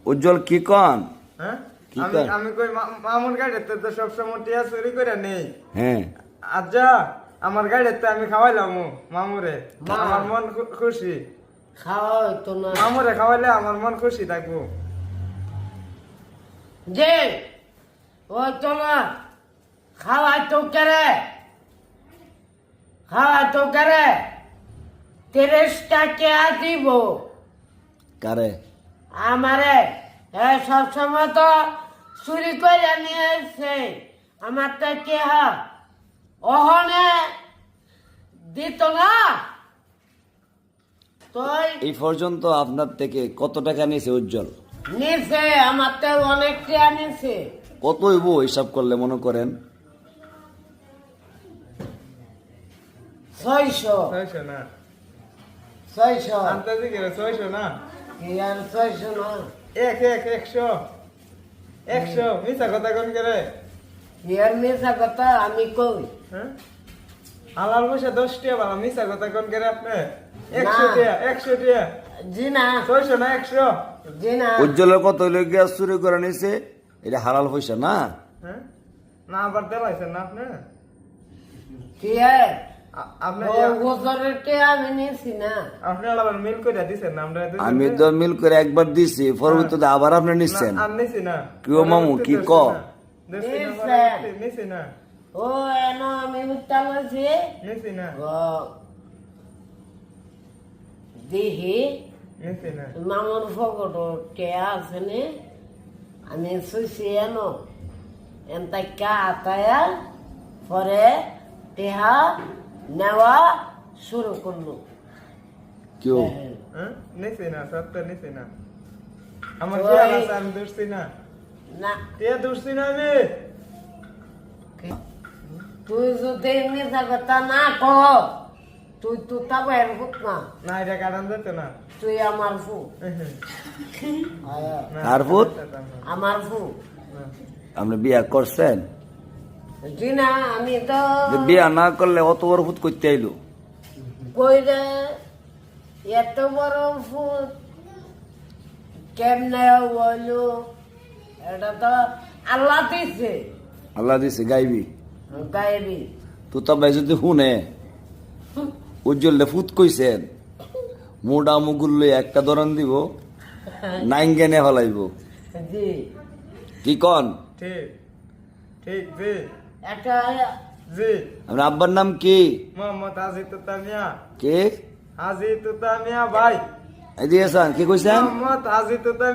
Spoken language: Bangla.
উজ্জ্বল কি কন? হ্যাঁ কি আমি কর? আমি কই মামুর গাড়িতে তো সব সময় টিয়া চুরি করে নেই। হ্যাঁ আচ্ছা আমার গাড়িতে আমি খাওয়াইলাম মামুরে, আমার মন খুশি। খাওয়া হইতো না মামুরে খাওয়াইলে আমার মন খুশি থাকবো। যে হইতো না খাওয়াই তো কেরে খাওয়াই তো কেরে 30টা কে দিব কারে? আমারে সবসময় তো চুরি করে নিয়ে এসছে আমার তো কে অহনে দিত না তুই এই পর্যন্ত আপনার থেকে কত টাকা নিয়েছে উজ্জ্বল? নিছে আমার তো অনেক টাকা নিছে কত হইব হিসাব করলে মনে করেন? 600 600 না 600 আনতে দিকে 600 না কি আর 600 না 100 মিছা কথা কোন করে? কি আর মিশা কথা আমি কই হ্যাঁ হালাল পয়সা 10 টাকা বাবা, মিছা কথা কোন করে আপনি? 100 টাকা জি না 600 না 100? জি না উজ্জ্বলের কত হইলে গ্যাস চুরি করে নিছে? এটা হালাল পয়সা না? হ্যাঁ না আবার দেলাইছেন না আপনি? কি আর আপনি বছরের কে আমি নিছি না আপনি আবার মিল করে দিছেন না? আমরা আমি তো মিল করে একবার দিছি, পরবর্তীতে আবার আপনি নিচ্ছেন। আর নিছি না কিও মামু কি ক? নিছি না ও এন আমি উত্তালছি নিছি না দিহি নিছি না মামুর ফকট কে আছে নে আমি শুইছি এনো এনতা আতায়া পরে টেহা নেওয়া শুরু করলো কিও? হ্যাঁ নিছি না সত্য নিছি না। আমার ওই- কি আছে আমি দূরছি না, না কে দূরছি না আমি? তুই যদি মিথ্যা কথা না কর তুই তো তা বের হোক না না এটা কারণ দিত না। তুই আমার ফু না, আর ভূত? আমার ফু না। আপনি বিয়া করছেন? জি না আমি তো যে বিয়া না করলে অত বড় ভূত করতে আইলো? কই রে এত বড় ফুট কেমনে হইলো এটা তো আল্লাহ দিছে আল্লাহ দিছে গাইবি। গাইবি তো তবে যদি শুনে উজ্জ্বলে ফুত কইছেন, মোটা মুগুল একটা ধরন দিব, নাইঙ্গেনে হলাইব। জি কি কন? ঠিক ঠিক জি একটা জি আপনার আব্বার নাম কি? মোহাম্মদ হাজি তুতামিয়া। কে? হাজি তুতামিয়া ভাই, এই দিয়েছেন কি কইছেন? মোহাম্মদ হাজি তুতামিয়া।